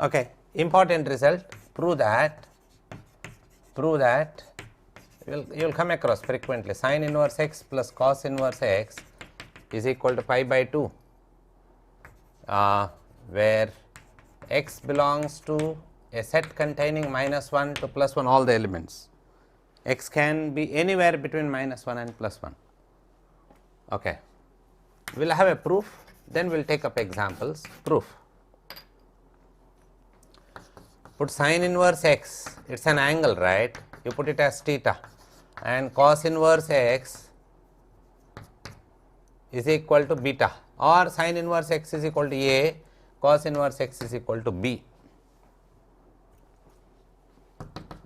Okay, important result, prove that you will come across frequently sin inverse x plus cos inverse x is equal to pi by 2, where x belongs to a set containing minus 1 to plus 1, all the elements. X can be anywhere between minus 1 and plus 1. Okay. We will have a proof, then we will take up examples. Proof. Put sin inverse x, it is an angle, right? You put it as theta, and cos inverse x is equal to beta, or sin inverse x is equal to a, cos inverse x is equal to b.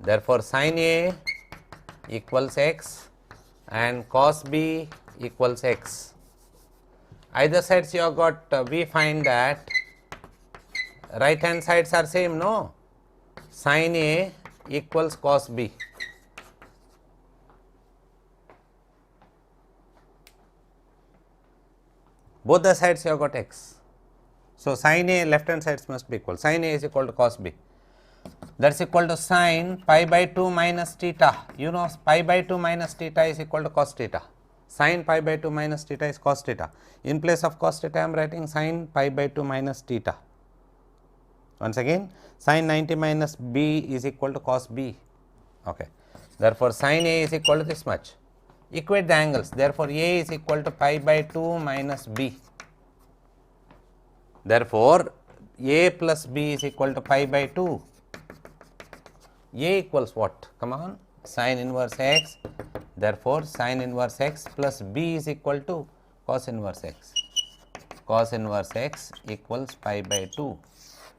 Therefore, sin a equals x and cos b equals x. Either sides you have got, we find that right hand sides are same, no? Sin a equals cos b. Both the sides you have got x. So, sin a left hand sides must be equal. Sin a is equal to cos b. That is equal to sin pi by 2 minus theta. You know pi by 2 minus theta is equal to cos theta. Sin pi by 2 minus theta is cos theta. In place of cos theta I am writing sin pi by 2 minus theta. Once again, sin 90 minus b is equal to cos b. Okay. Therefore, sin a is equal to this much. Equate the angles. Therefore, a is equal to pi by 2 minus b. Therefore, a plus b is equal to pi by 2. A equals what? Come on, sin inverse x. Therefore, sin inverse x plus b is equal to cos inverse x. Cos inverse x equals pi by 2.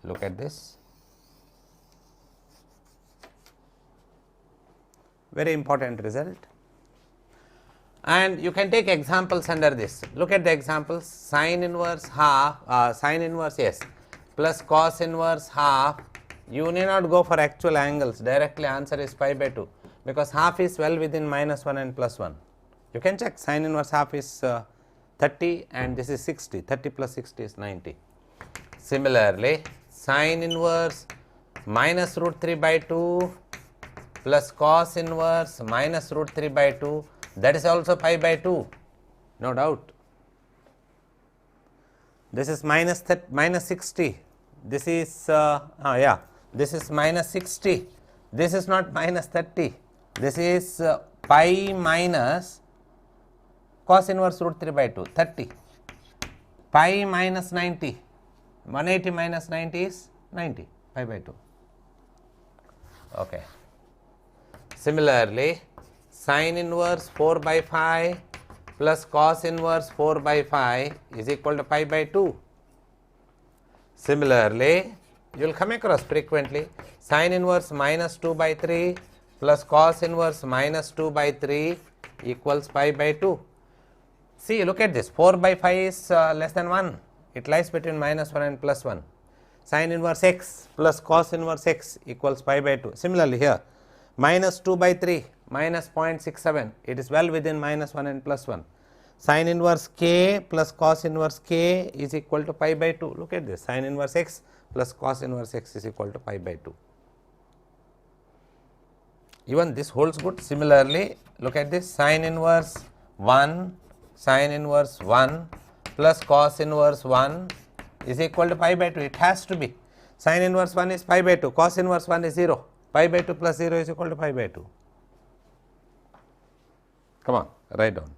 Look at this. Very important result. And you can take examples under this. Look at the examples. Sin inverse half, sin inverse s plus cos inverse half. You need not go for actual angles. Directly answer is pi by 2, because half is well within minus 1 and plus 1. You can check sin inverse half is 30 and this is 60. 30 plus 60 is 90. Similarly, sin inverse minus root 3 by 2 plus cos inverse minus root 3 by 2, that is also pi by 2, no doubt. This is minus 60, this is this is minus 60, this is not minus 30, this is pi minus cos inverse root 3 by 2, 30, pi minus 90, 180 minus 90 is 90, pi by 2. Okay. Similarly, sin inverse 4 by 5 plus cos inverse 4 by 5 is equal to pi by 2. Similarly, you will come across frequently sin inverse minus 2 by 3 plus cos inverse minus 2 by 3 equals pi by 2. See, look at this, 4 by 5 is less than 1, it lies between minus 1 and plus 1. Sin inverse x plus cos inverse x equals pi by 2. Similarly, here minus 2 by 3 minus 0.67, it is well within minus 1 and plus 1. Sin inverse k plus cos inverse k is equal to pi by 2. Look at this, sin inverse x plus cos inverse x is equal to pi by 2. Even this holds good. Similarly, look at this, sin inverse 1 plus cos inverse 1 is equal to pi by 2. It has to be. Sin inverse 1 is pi by 2, cos inverse 1 is 0. Pi by 2 plus 0 is equal to pi by 2. Come on, write down.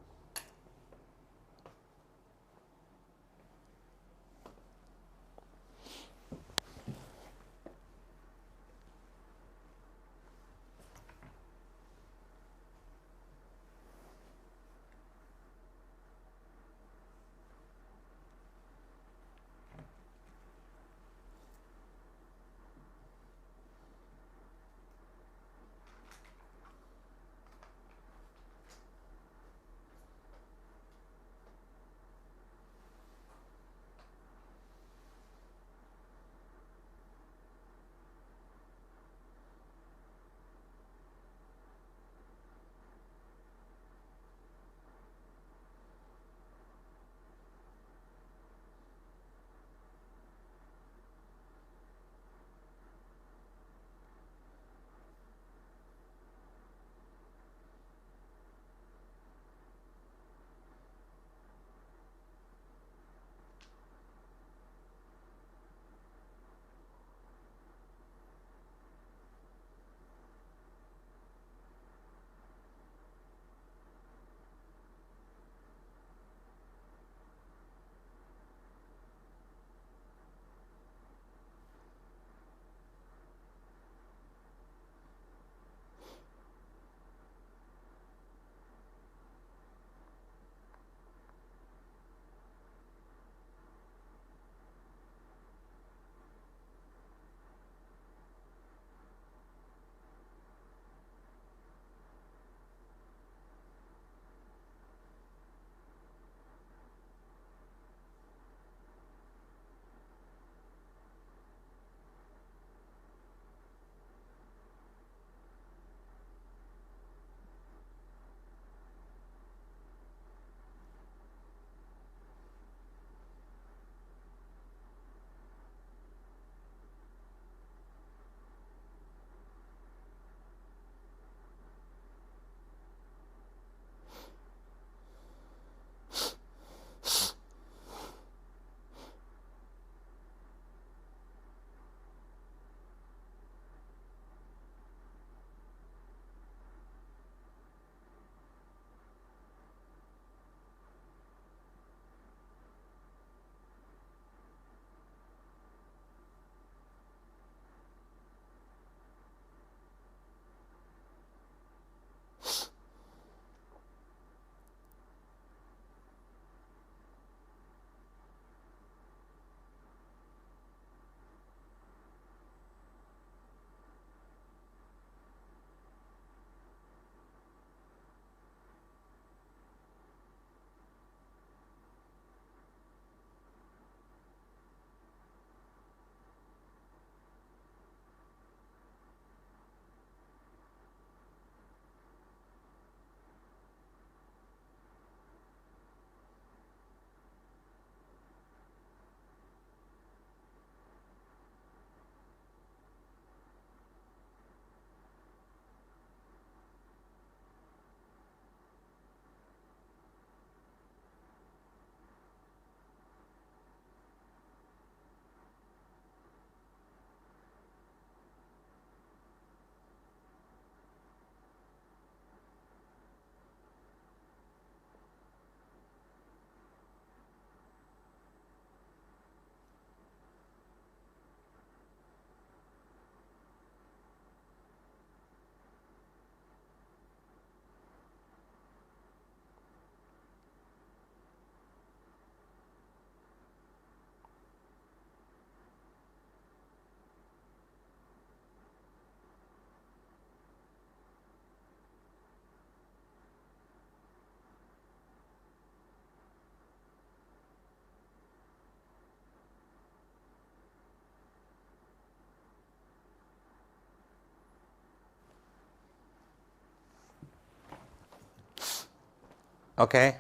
Okay.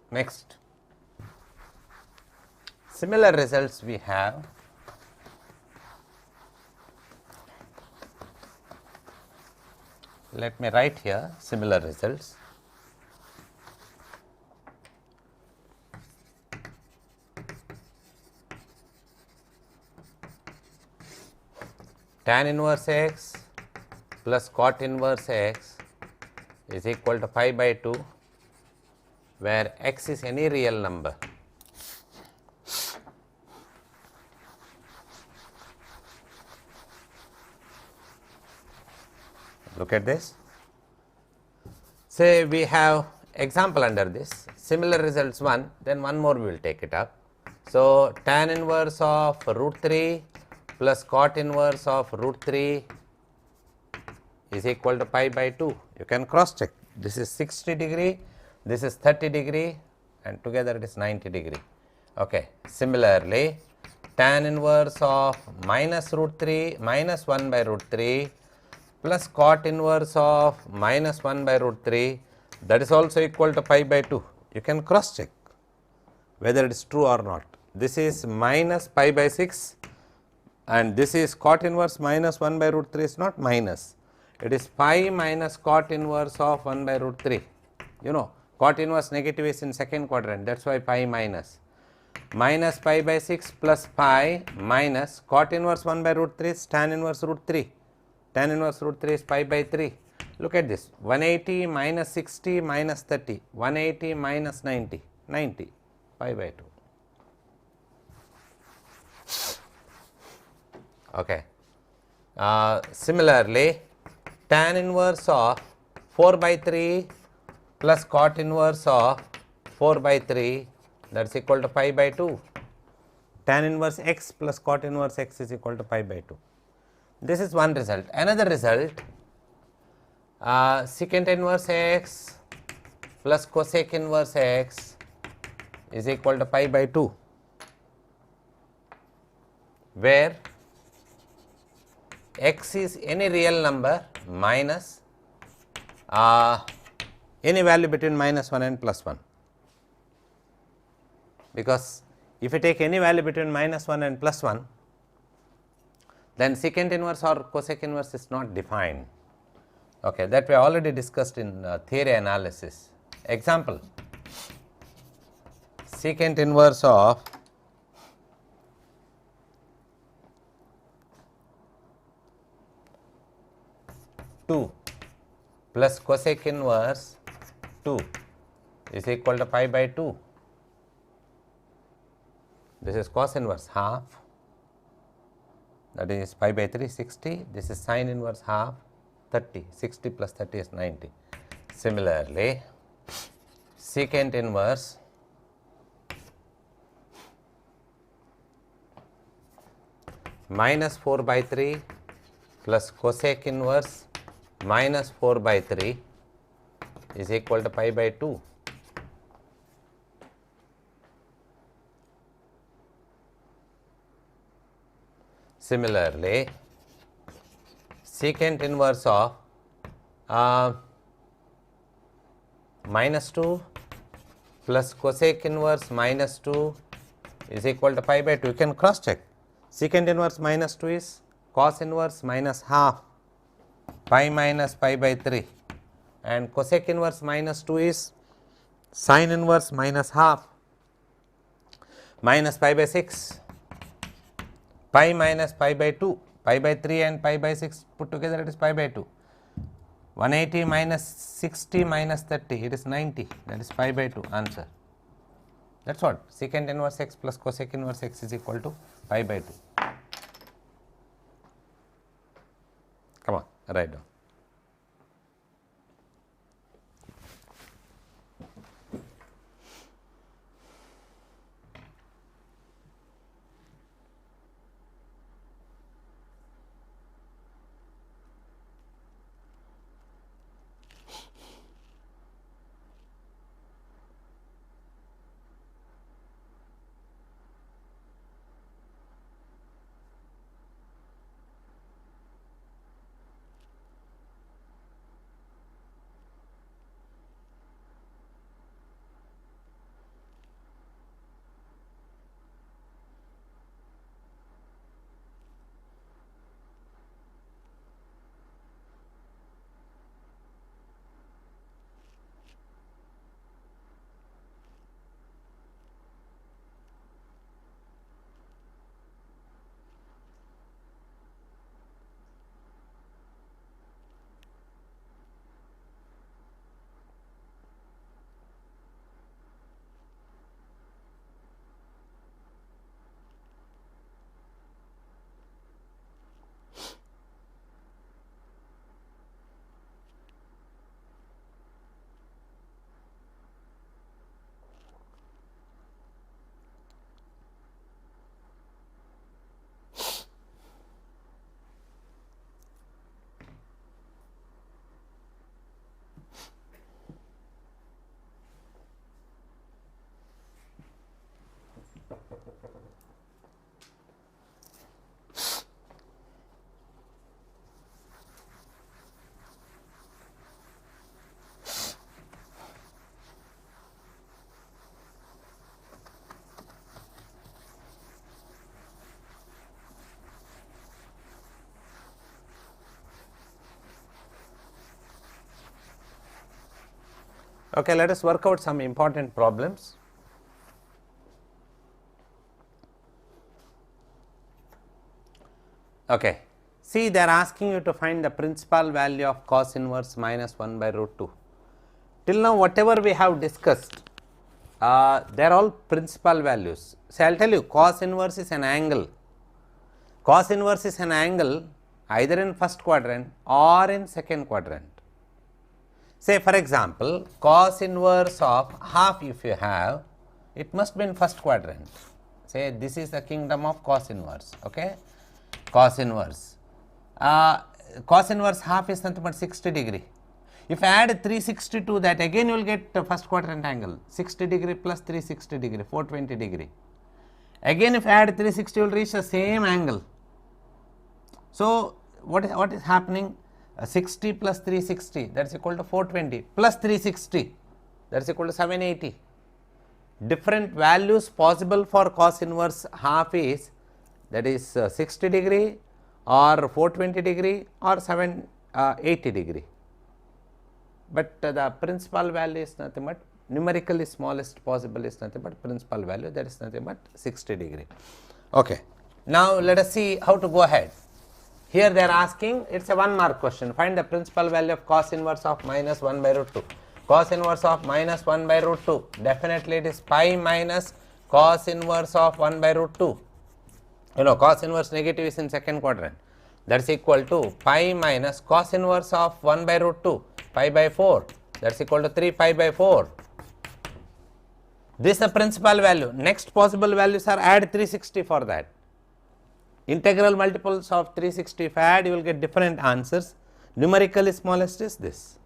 Next, similar results we have. Let me write here similar results. Tan inverse x plus cot inverse x is equal to pi by 2, where x is any real number. Look at this. Say we have example under this, similar results 1, then one more we will take it up. So, tan inverse of root 3 plus cot inverse of root 3 is equal to pi by 2. You can cross check. This is 60 degree, this is 30 degree, and together it is 90 degree. Okay. Similarly, tan inverse of minus root 3 minus 1 by root 3 plus cot inverse of minus 1 by root 3, that is also equal to pi by 2. You can cross check whether it is true or not. This is minus pi by 6 and this is cot inverse minus 1 by root 3 is not minus. It is pi minus cot inverse of 1 by root 3. You know, cot inverse negative is in second quadrant, that is why pi minus. Minus pi by 6 plus pi minus cot inverse 1 by root 3 is tan inverse root 3. Tan inverse root 3 is pi by 3. Look at this, 180 minus 60 minus 30, 180 minus 90, 90, pi by 2. Okay. Similarly, tan inverse of 4 by 3 plus cot inverse of 4 by 3, that is equal to pi by 2. Tan inverse x plus cot inverse x is equal to pi by 2. This is one result. Another result, secant inverse x plus cosec inverse x is equal to pi by 2, where x is any real number minus any value between minus 1 and plus 1, because if you take any value between minus 1 and plus 1, then secant inverse or cosec inverse is not defined. Okay, that we already discussed in theory analysis. Example, secant inverse of two plus cosec inverse 2 is equal to pi by 2. This is cos inverse half, that is pi by 3, 60. This is sin inverse half, 30. 60 plus 30 is 90. Similarly, secant inverse minus 4 by 3 plus cosec inverse minus 4 by 3 is equal to pi by 2. Similarly, secant inverse of minus 2 plus cosec inverse minus 2 is equal to pi by 2. You can cross check. Secant inverse minus 2 is cos inverse minus half pi minus pi by 3, and cosec inverse minus 2 is sin inverse minus half minus pi by 6 pi minus pi by 2, pi by 3 and pi by 6 put together it is pi by 2. 180 minus 60 minus 30, it is 90, that is pi by 2, answer. That is what, secant inverse x plus cosec inverse x is equal to pi by 2. Come on, write down. Okay, let us work out some important problems. Okay, see they are asking you to find the principal value of cos inverse minus 1 by root 2. Till now whatever we have discussed, they are all principal values. So, I will tell you cos inverse is an angle. Cos inverse is an angle either in first quadrant or in second quadrant. Say for example, cos inverse of half if you have, it must be in first quadrant. Say this is the kingdom of cos inverse, okay. Cos inverse. Cos inverse half is nothing but 60 degree. If I add 360 to that, again you will get first quadrant angle, 60 degree plus 360 degree, 420 degree. Again if I add 360, you will reach the same angle. So, what is happening? 60 plus 360, that is equal to 420, plus 360, that is equal to 780. Different values possible for cos inverse half is, that is 60 degree or 420 degree or 780 degree. But the principal value is nothing but numerically smallest possible is nothing but principal value, that is nothing but 60 degree. Okay. Now, let us see how to go ahead. Here they are asking, it is a 1 mark question, find the principal value of cos inverse of minus 1 by root 2. Cos inverse of minus 1 by root 2, definitely it is pi minus cos inverse of 1 by root 2. You know, cos inverse negative is in second quadrant, that is equal to pi minus cos inverse of 1 by root 2, pi by 4, that is equal to 3 pi by 4. This is the principal value. Next possible values are add 360 for that. Integral multiples of 360 if add, you will get different answers. Numerically smallest is this.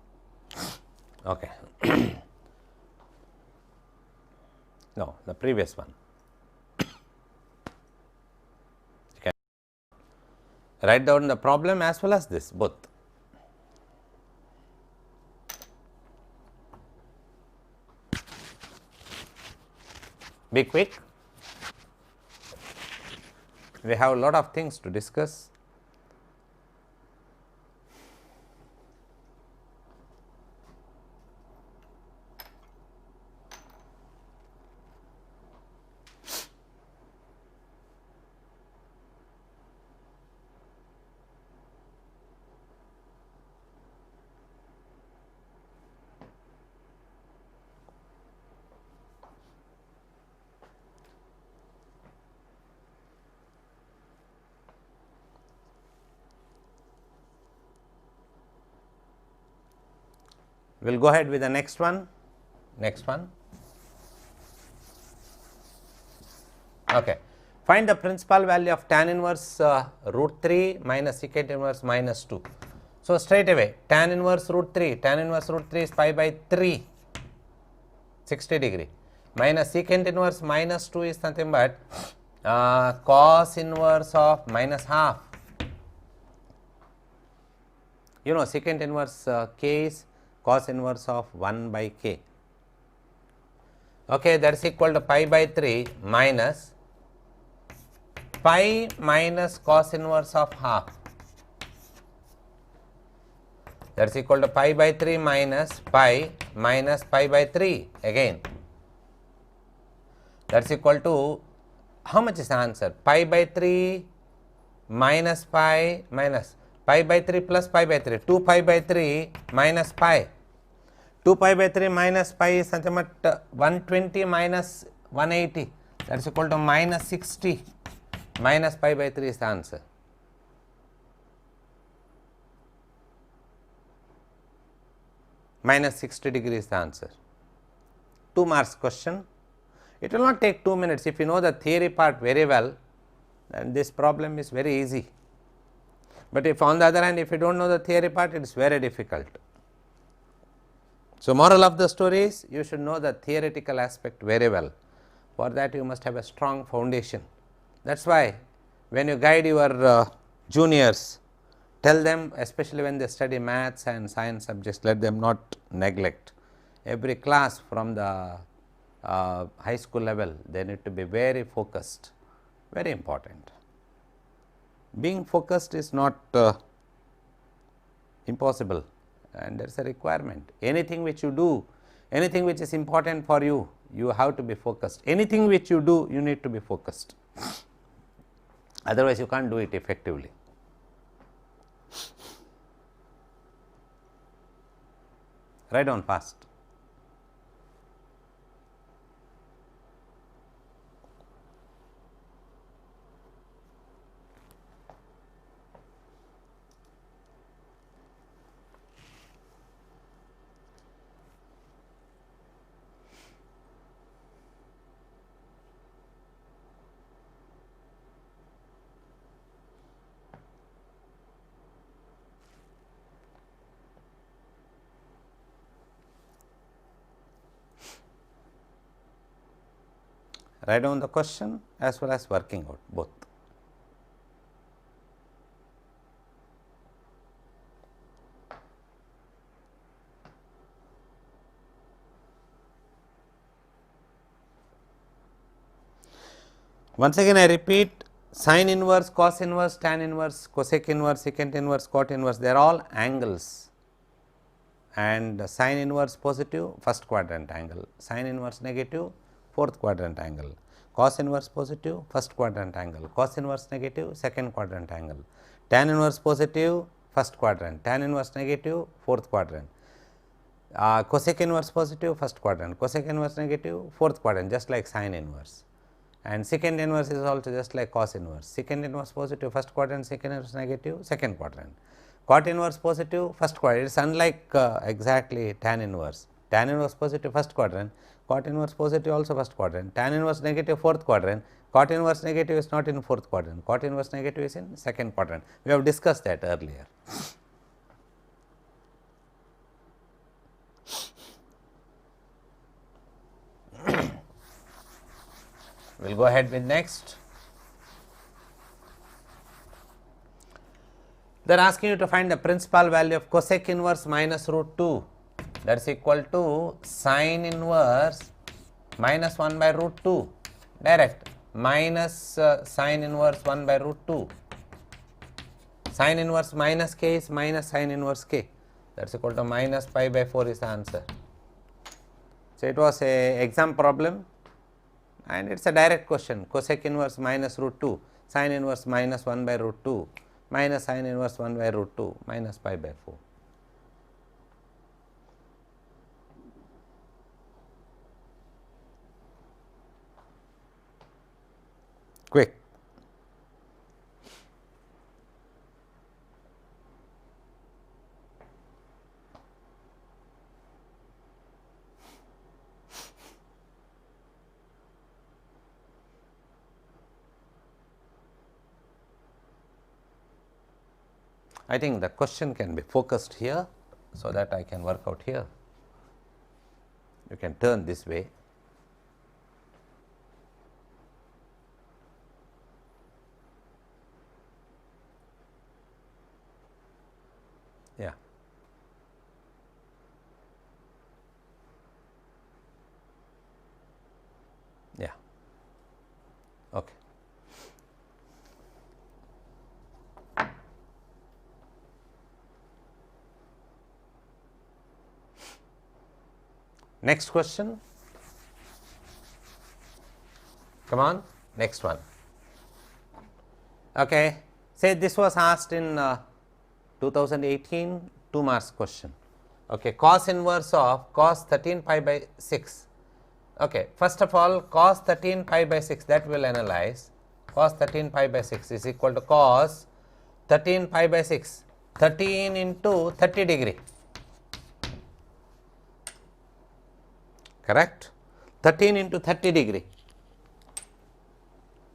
Okay. No, the previous one. Okay. Write down the problem as well as this, both. Be quick. We have a lot of things to discuss. We will go ahead with the next one. Okay. Find the principal value of tan inverse root 3 minus secant inverse minus 2. So, straight away tan inverse root 3 is pi by 3, 60 degree, minus secant inverse minus 2 is nothing but cos inverse of minus half. You know, secant inverse k is cos inverse of 1 by k. Okay, that is equal to pi by 3 minus pi minus cos inverse of half, that is equal to pi by 3 minus pi by 3 again, that is equal to, how much is the answer? Pi by 3 minus pi minus pi by 3 plus pi by 3, 2 pi by 3 minus pi. 2 pi by 3 minus pi is nothing but 120 minus 180, that is equal to minus 60, minus pi by 3 is the answer. Minus 60 degree is the answer. 2 marks question. It will not take 2 minutes. If you know the theory part very well, then this problem is very easy. But if on the other hand, if you do not know the theory part, it is very difficult. So, moral of the story is you should know the theoretical aspect very well. For that you must have a strong foundation. That is why when you guide your juniors, tell them, especially when they study maths and science subjects, let them not neglect. Every class from the high school level, they need to be very focused, very important. Being focused is not impossible, and there is a requirement. Anything which you do, Anything which is important for you, you have to be focused. Anything which you do, you need to be focused. Otherwise, you can't do it effectively. Write down fast. Write down the question as well as working out both. Once again I repeat, sine inverse, cos inverse, tan inverse, cosec inverse, secant inverse, cot inverse, they are all angles, and sine inverse positive first quadrant angle, sine inverse negative fourth quadrant angle, cos inverse positive first quadrant angle, cos inverse negative second quadrant angle, tan inverse positive first quadrant, tan inverse negative fourth quadrant, cosec inverse positive first quadrant, cosec inverse negative fourth quadrant, just like sine inverse, and secant inverse is also just like cos inverse, secant inverse positive first quadrant, secant inverse negative second quadrant, cot inverse positive first quadrant. It is unlike exactly tan inverse positive first quadrant, cot inverse positive also first quadrant, tan inverse negative fourth quadrant, cot inverse negative is not in fourth quadrant, cot inverse negative is in second quadrant. We have discussed that earlier. We will go ahead with next. They are asking you to find the principal value of cosec inverse minus root 2, that is equal to sine inverse minus 1 by root 2, direct, minus sine inverse 1 by root 2, sine inverse minus k is minus sine inverse k, that is equal to minus pi by 4 is the answer. So, it was a exam problem and it is a direct question, cosec inverse minus root 2, sine inverse minus 1 by root 2, minus sine inverse 1 by root 2, minus pi by 4. Quick. I think the question can be focused here, so that I can work out here. You can turn this way. Yeah. Yeah. Okay. Next question. Come on, next one. Okay. Say this was asked in 2018 2 marks question. Okay. Cos inverse of cos 13 pi by 6. Okay. First of all, cos 13 pi by 6, that we will analyze. Cos 13 pi by 6 is equal to cos 13 pi by 6, 13 into 30 degree. Correct? 13 into 30 degree.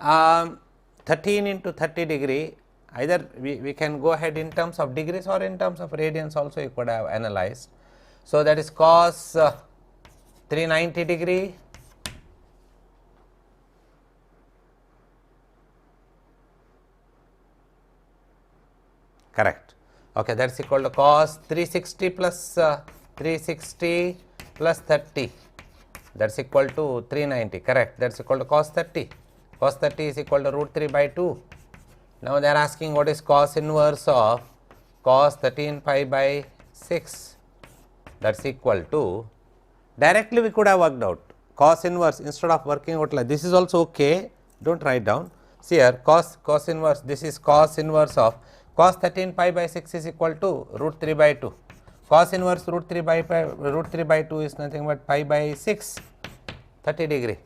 13 into 30 degree, either we can go ahead in terms of degrees or in terms of radians also you could have analyzed. So, that is cos 390 degree correct. Okay, that is equal to cos 360 plus 360 plus 30, that is equal to 390, correct, that is equal to cos 30. Cos 30 is equal to root 3 by 2. Now, they are asking what is cos inverse of cos 13 pi by 6, that is equal to Directly we could have worked out cos inverse instead of working out like this is also okay, do not write down. See here cos inverse, this is cos inverse of cos 13 pi by 6 is equal to root 3 by 2. Cos inverse root 3 by 2 is nothing but pi by 6, 30 degree.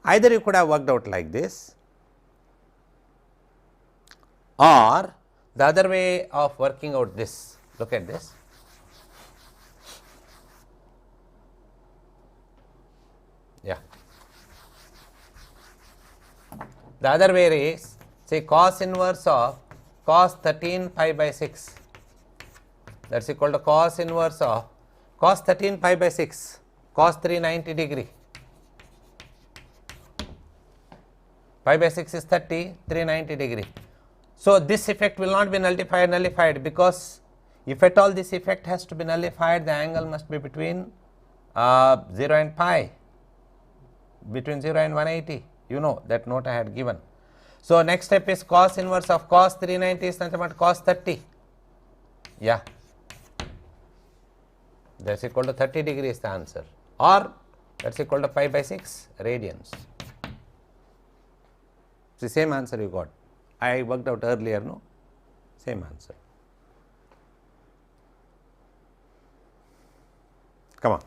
Either you could have worked out like this, or the other way of working out this, look at this. Yeah. The other way is, say cos inverse of cos 13 pi by 6, that is equal to cos inverse of cos 13 pi by 6, cos 390 degree. Pi by 6 is 30, 390 degree. So, this effect will not be nullified because if at all this effect has to be nullified, the angle must be between 0 and pi, between 0 and 180, you know that note I had given. So, next step is cos inverse of cos 390 is nothing but cos 30, yeah, that is equal to 30 degree is the answer, or that is equal to pi by 6 radians. It's the same answer you got. I worked out earlier, no? Same answer. Come on.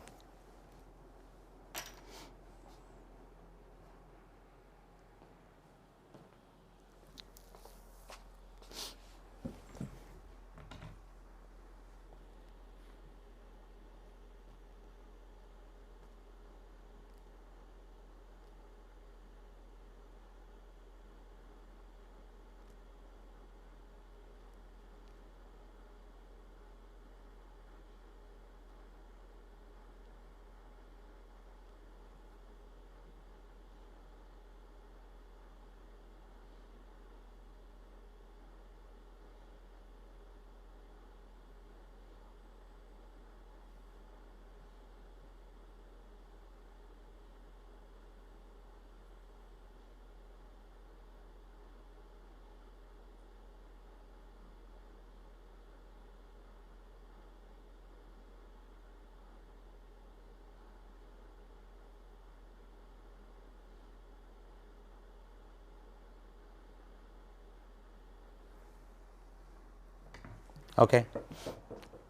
Okay.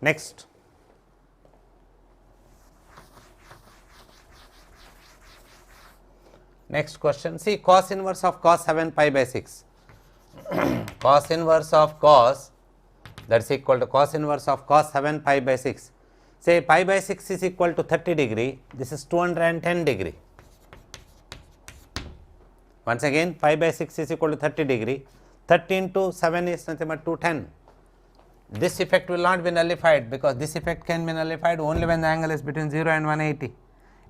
Next. Next question. See cos inverse of cos 7 pi by 6. Cos inverse of cos, that is equal to cos inverse of cos 7 pi by 6. Say pi by 6 is equal to 30 degree. This is 210 degree. Once again pi by 6 is equal to 30 degree. 30 into 7 is nothing but 210. This effect will not be nullified because this effect can be nullified only when the angle is between 0 and 180.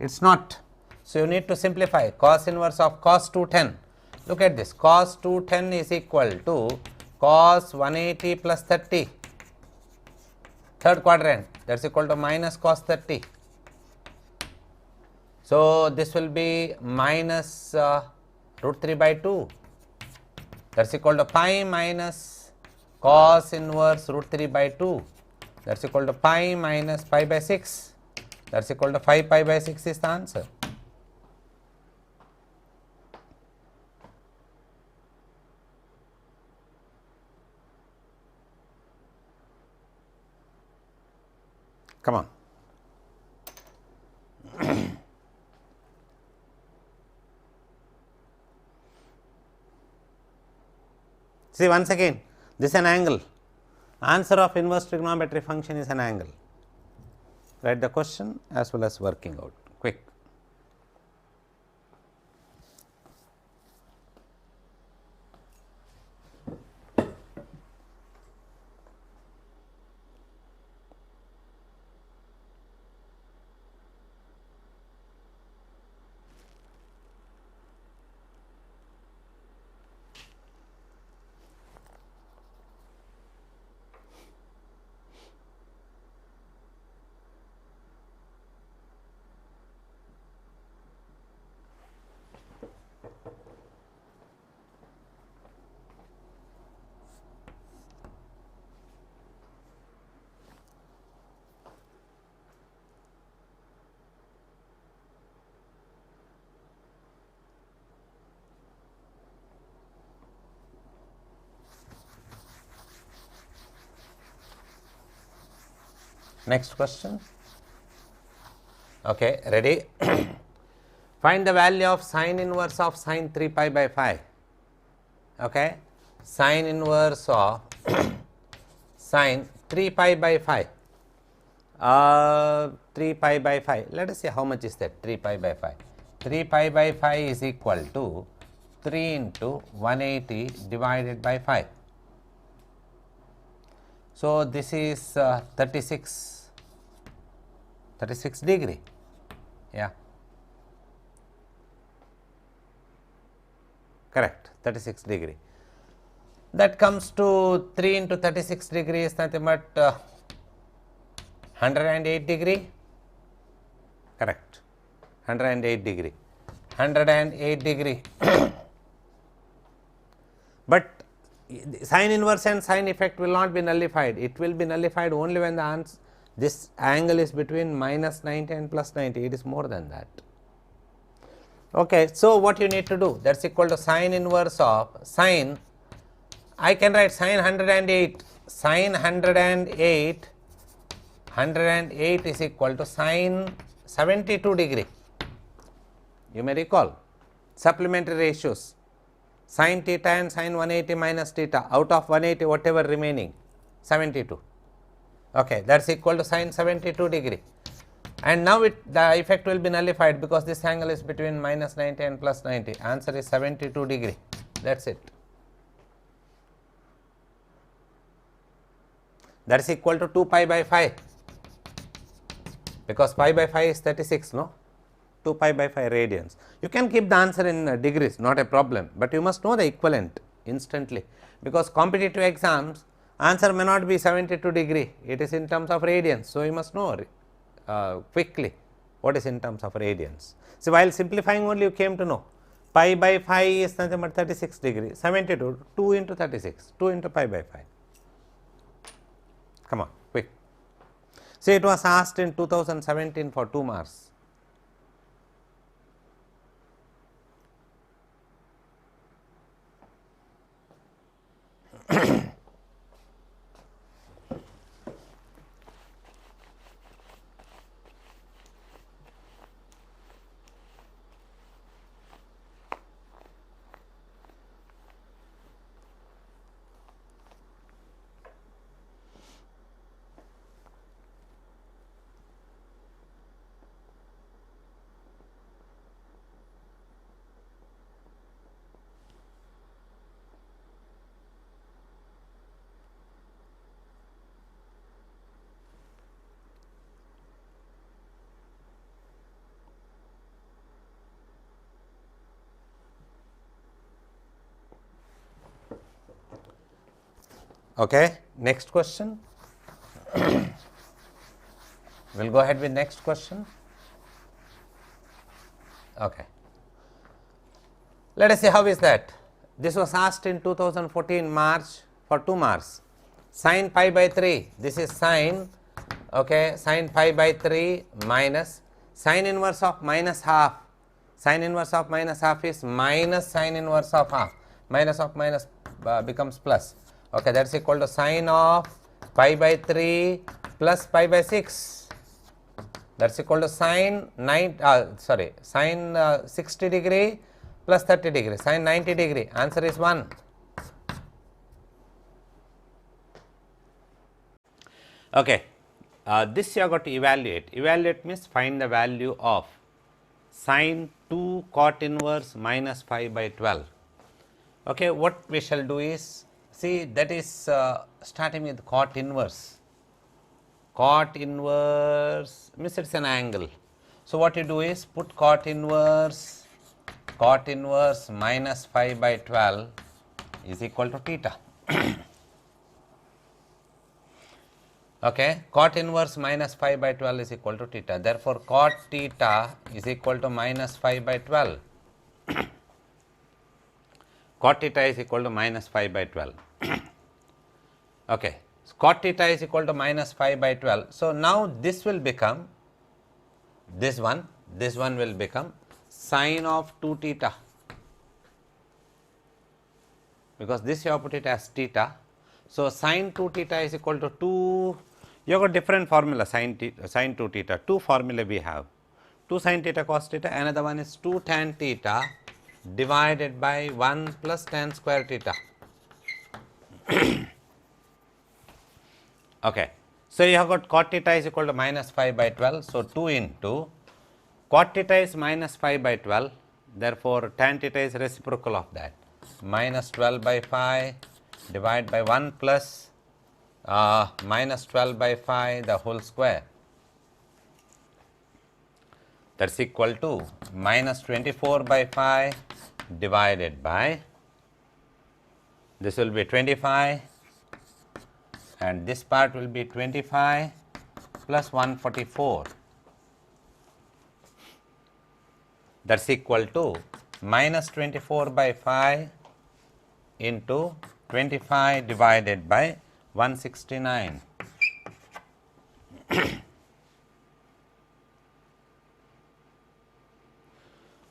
It is not. So, you need to simplify cos inverse of cos 210. Look at this, cos 210 is equal to cos 180 plus 30, third quadrant, that is equal to minus cos 30. So, this will be minus root 3 by 2, that is equal to pi minus cos inverse root 3 by 2, that is equal to pi minus pi by 6, that is equal to 5 pi by 6 is the answer. Come on. See once again, this is an angle. Answer of inverse trigonometry function is an angle. Write the question as well as working out. Quick. Next question. Okay, ready? Find the value of sine inverse of sine 3 pi by 5. Okay, sine inverse of sine 3 pi by 5. 3 pi by 5. Let us see how much is that 3 pi by 5. 3 pi by 5 is equal to 3 into 180 divided by 5. So, this is 36 degree. Yeah, correct, 36 degree. That comes to 3 into 36 degree is nothing but 108 degree. Correct, 108 degree. 108 degree. But sine inverse and sine effect will not be nullified. It will be nullified only when the this angle is between minus 90 and plus 90. It is more than that. Okay, so what you need to do, that is equal to sine inverse of sine, I can write sine 108, sine 108 is equal to sine 72 degree. You may recall supplementary ratios, sine theta and sine 180 minus theta, out of 180 whatever remaining, 72. Okay, that is equal to sine 72 degree. And now the effect will be nullified because this angle is between minus 90 and plus 90. Answer is 72 degree. That is it. That is equal to 2 pi by 5, because pi by 5 is 36, no? 2 pi by 5 radians. You can keep the answer in degrees, not a problem, but you must know the equivalent instantly, because competitive exams answer may not be 72 degree, it is in terms of radians. So, you must know quickly what is in terms of radians. So, while simplifying only you came to know pi by 5 is nothing but 36 degree, 72, 2 into 36, 2 into pi by 5. Come on, quick. See, it was asked in 2017 for 2 marks. Okay, next question. We will go ahead with next question. Okay. Let us see how is that. This was asked in 2014 March for 2 marks. Sine pi by 3, this is sine, okay, sine pi by 3 minus sine inverse of minus half. Sine inverse of minus half is minus sine inverse of half. Minus of minus becomes plus. Okay, that is equal to sine of pi by 3 plus pi by 6. That is equal to sine sine 60 degree plus 30 degree, sine 90 degree. Answer is 1. Okay, this you have got to evaluate. Evaluate means find the value of sine 2 cot inverse minus 5 by 12. Okay, what we shall do is, see, that is starting with cot inverse. Cot inverse means it is an angle. So, what you do is put cot inverse minus 5 by 12 is equal to theta. Okay, cot inverse minus 5 by 12 is equal to theta. Therefore, cot theta is equal to minus 5 by 12. Cot theta is equal to minus 5 by 12. Okay, so cot theta is equal to minus 5 by 12. So, now this will become this one will become sine of 2 theta, because this you have put it as theta. So, sine 2 theta is equal to 2 You have got different formula sin 2 theta, two formula we have, 2 sin theta cos theta, another one is 2 tan theta divided by 1 plus tan square theta. Okay. So, you have got cot theta is equal to minus 5 by 12. So, 2 into cot theta is minus 5 by 12, therefore, tan theta is reciprocal of that, minus 12 by 5 divided by 1 plus minus 12 by 5 the whole square, that is equal to minus 24 by 5 divided by, this will be 25 and this part will be 25 plus 144, that is equal to minus 24 by 5 into 25 divided by 169.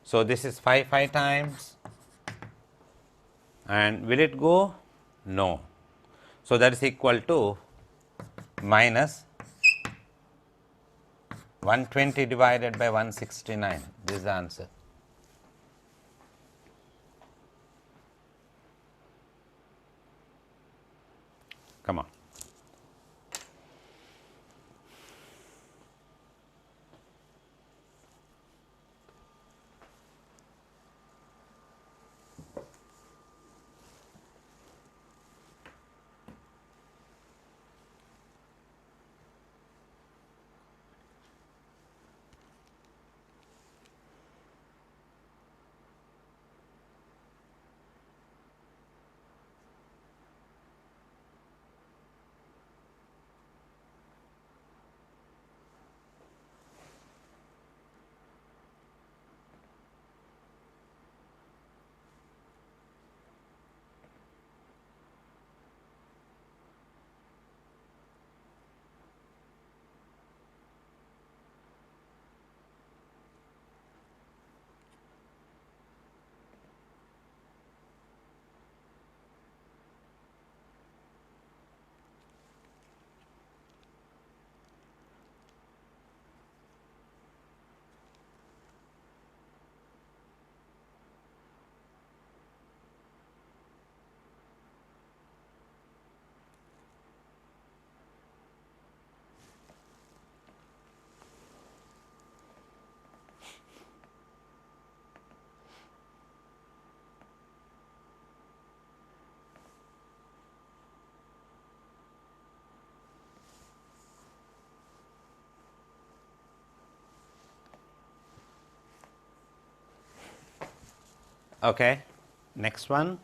So, this is 5 times, and will it go? No. So, that is equal to minus 120 divided by 169, this is the answer. Come on. Okay. Next one.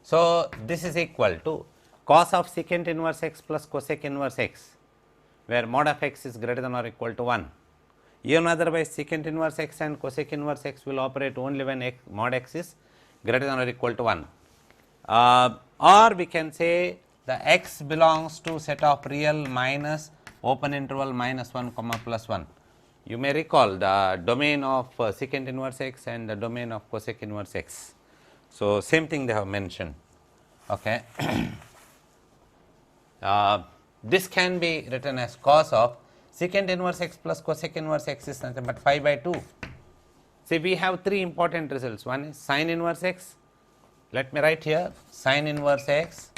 So, this is equal to cos of secant inverse x plus cosec inverse x, where mod of x is greater than or equal to 1. Even otherwise, secant inverse x and cosec inverse x will operate only when x, mod x is greater than or equal to 1. Or we can say the x belongs to set of real minus open interval minus 1 comma plus 1. You may recall the domain of secant inverse x and the domain of cosec inverse x. So, same thing they have mentioned. Okay. This can be written as cos of secant inverse x plus cosec inverse x is nothing but 5 by 2. See, we have three important results. One is sin inverse x. Let me write here, sin inverse x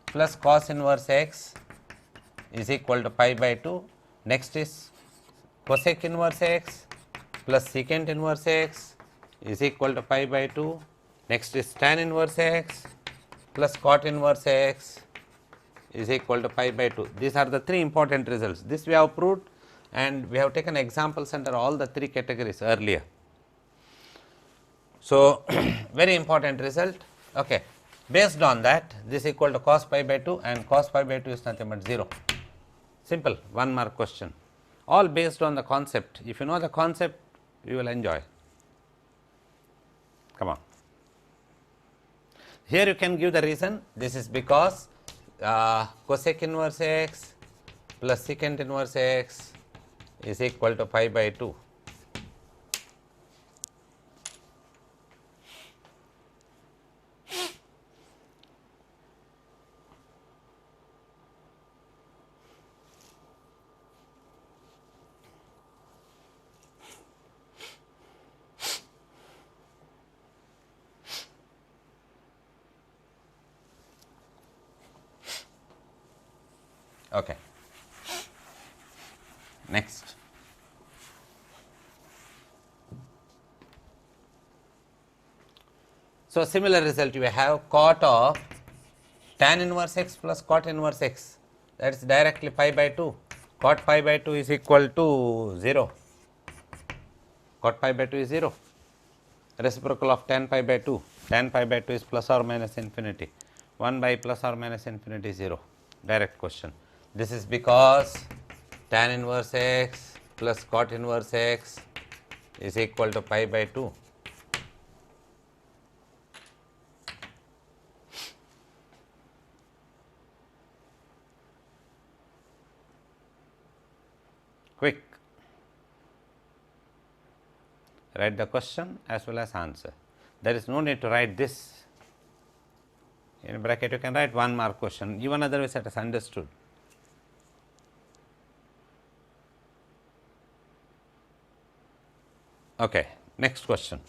plus cos inverse x is equal to pi by 2. Next is cosec inverse x plus secant inverse x is equal to pi by 2. Next is tan inverse x plus cot inverse x is equal to pi by 2. These are the three important results. This we have proved, and we have taken examples under all the three categories earlier. So, very important result. Okay. Based on that, this is equal to cos pi by 2, and cos pi by 2 is nothing but 0. Simple, 1 mark question. All based on the concept. If you know the concept, you will enjoy. Come on. Here you can give the reason. This is because cosec inverse x plus secant inverse x is equal to pi by 2. Okay. Next. So, similar result you have cot of tan inverse x plus cot inverse x, that is directly pi by 2. Cot pi by 2 is equal to 0. Cot pi by 2 is 0. Reciprocal of tan pi by 2. Tan pi by 2 is plus or minus infinity. 1 by plus or minus infinity is 0. Direct question. This is because tan inverse x plus cot inverse x is equal to pi by 2. Quick. Write the question as well as answer. There is no need to write this in bracket. You can write 1 mark question, even otherwise it is understood. Okay, next question.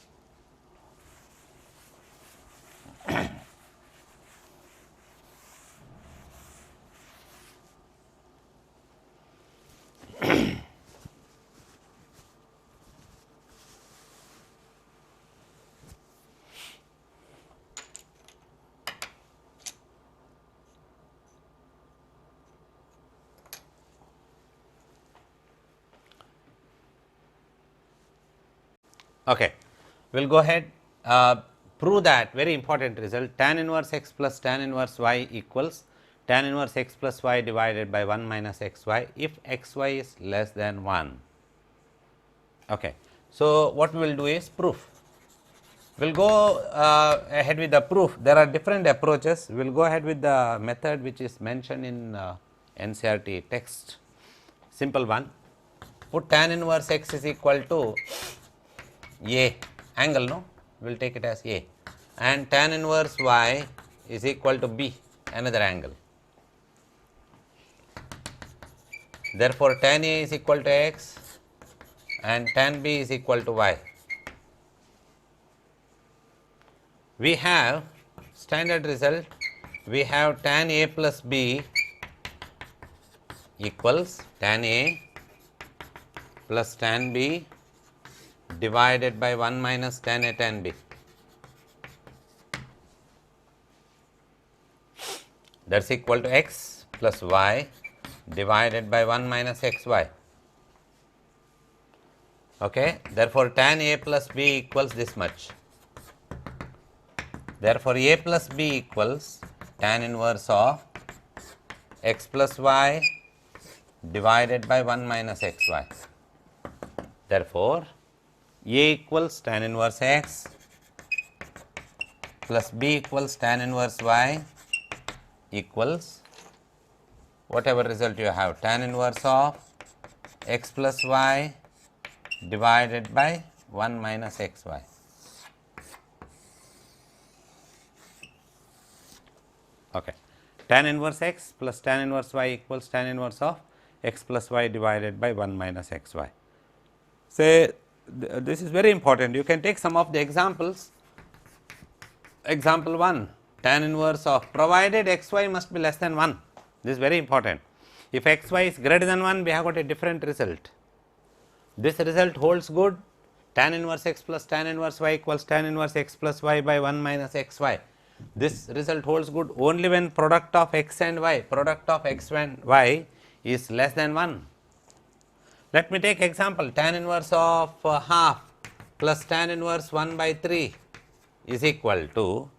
Okay, we will go ahead, prove that very important result, tan inverse x plus tan inverse y equals tan inverse x plus y divided by 1 minus xy if xy is less than 1. Okay. So, what we will do is proof. We will go ahead with the proof. There are different approaches. We will go ahead with the method which is mentioned in NCERT text. Simple one. Put tan inverse x is equal to A angle, no, we will take it as A, and tan inverse y is equal to B, another angle. Therefore, tan A is equal to x and tan B is equal to y. We have standard result, we have tan A plus B equals tan A plus tan B divided by 1 minus tan A tan B. That is equal to x plus y divided by 1 minus xy. Okay. Therefore, tan A plus B equals this much. Therefore, A plus B equals tan inverse of x plus y divided by 1 minus xy. Therefore, A equals tan inverse x plus B equals tan inverse y equals whatever result you have, tan inverse of x plus y divided by 1 minus xy. Okay. Tan inverse x plus tan inverse y equals tan inverse of x plus y divided by 1 minus xy. Say this is very important. You can take some of the examples. Example 1, tan inverse of, provided xy must be less than 1. This is very important. If xy is greater than 1, we have got a different result. This result holds good. Tan inverse x plus tan inverse y equals tan inverse x plus y by 1 minus xy. This result holds good only when product of x and y, product of x and y is less than 1. Let me take example, tan inverse of half plus tan inverse 1 by 3 is equal to,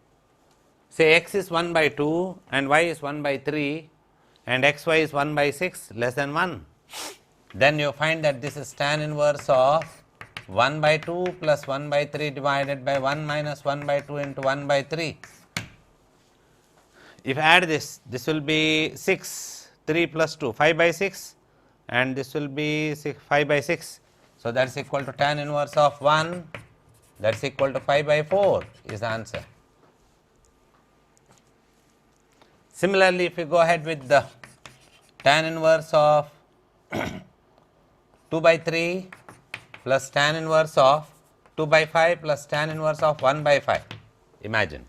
say x is 1 by 2 and y is 1 by 3 and xy is 1 by 6 less than 1. Then you find that this is tan inverse of 1 by 2 plus 1 by 3 divided by 1 minus 1 by 2 into 1 by 3. if I add this, this will be 6, 3 plus 2, 5 by 6, and this will be 5 by 6. So, that is equal to tan inverse of 1, that is equal to 5 by 4 is the answer. Similarly, if you go ahead with the tan inverse of 2 by 3 plus tan inverse of 2 by 5 plus tan inverse of 1 by 5, imagine.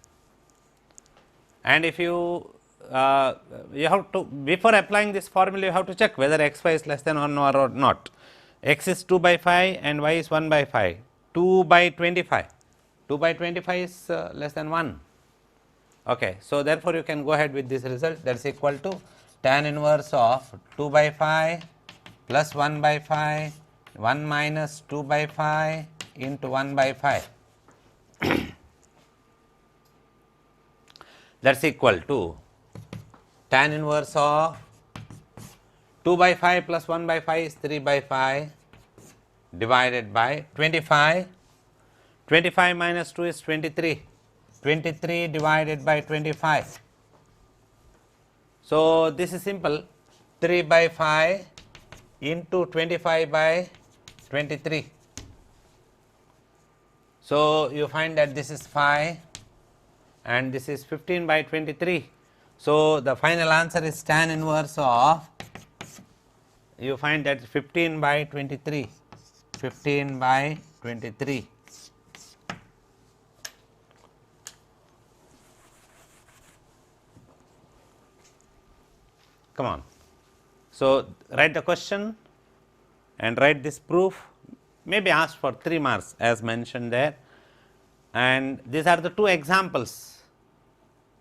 And if you have to, before applying this formula, you have to check whether x y is less than 1 or not. X is 2 by 5 and y is 1 by 5, 2 by 25, 2 by 25 is less than 1. Okay. So, therefore, you can go ahead with this result, that is equal to tan inverse of 2 by 5 plus 1 by 5, 1 minus 2 by 5 into 1 by 5. That is equal to tan inverse of 2 by 5 plus 1 by 5 is 3 by 5 divided by 25. 25 minus 2 is 23. 23 divided by 25. So, this is simple, 3 by 5 into 25 by 23. So, you find that this is 5 and this is 15 by 23. So, the final answer is tan inverse of, you find that 15 by 23, 15 by 23. Come on. So, write the question and write this proof, maybe asked for 3 marks as mentioned there, and these are the 2 examples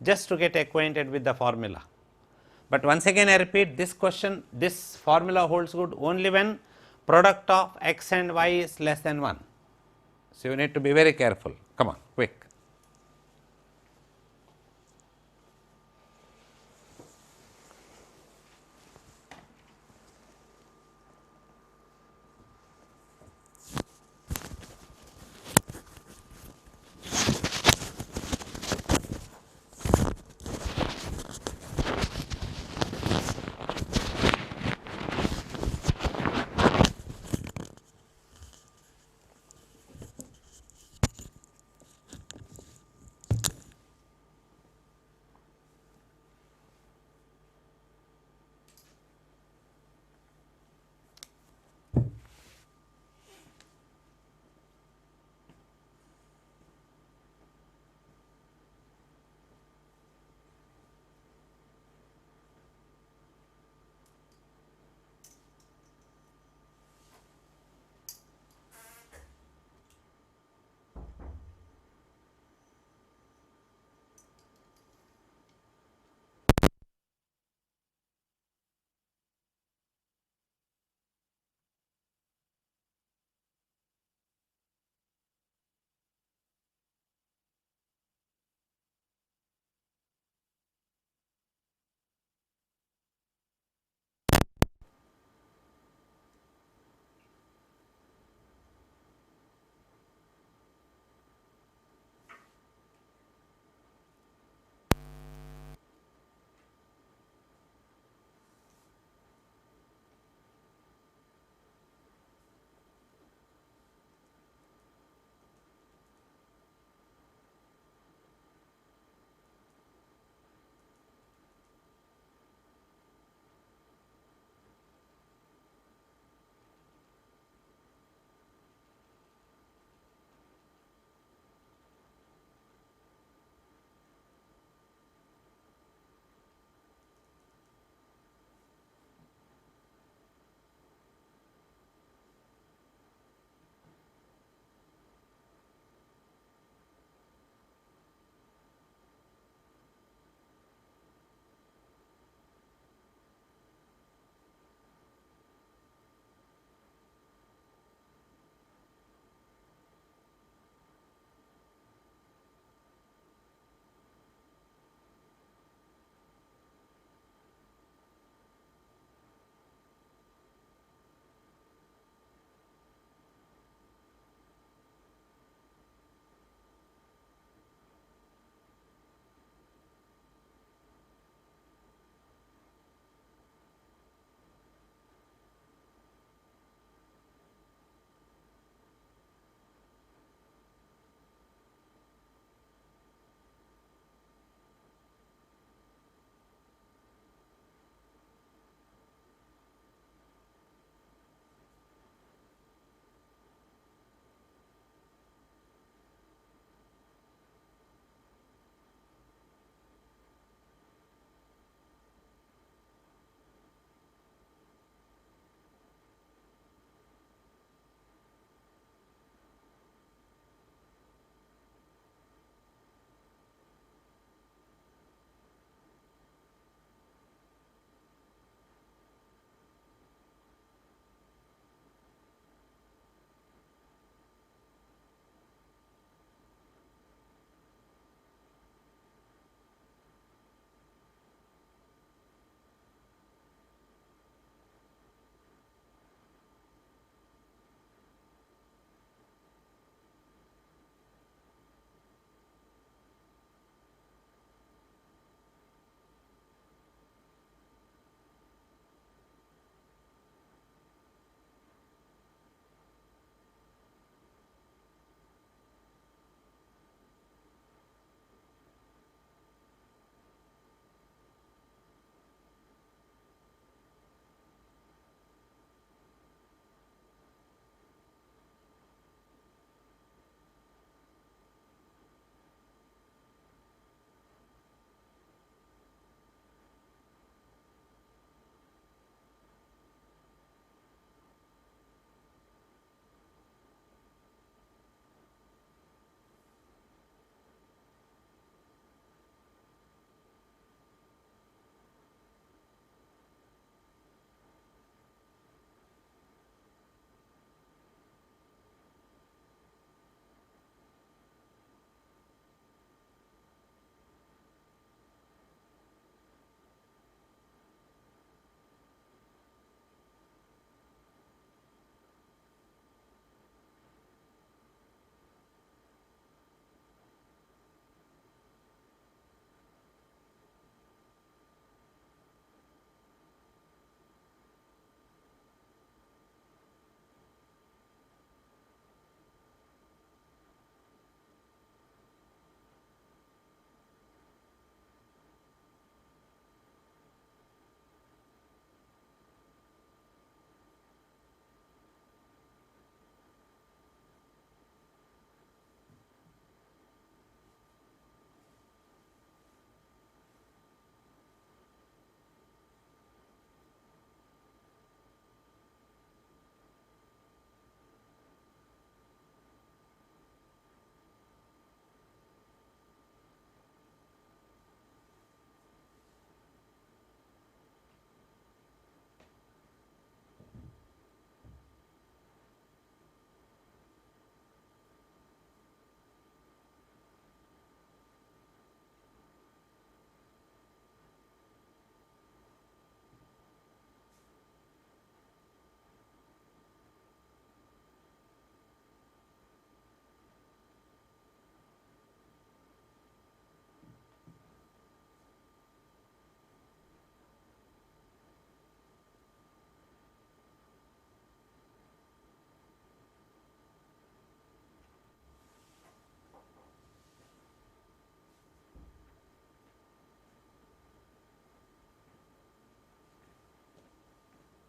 just to get acquainted with the formula. But once again I repeat, this question, this formula holds good only when product of x and y is less than 1. So, you need to be very careful. Come on, quick.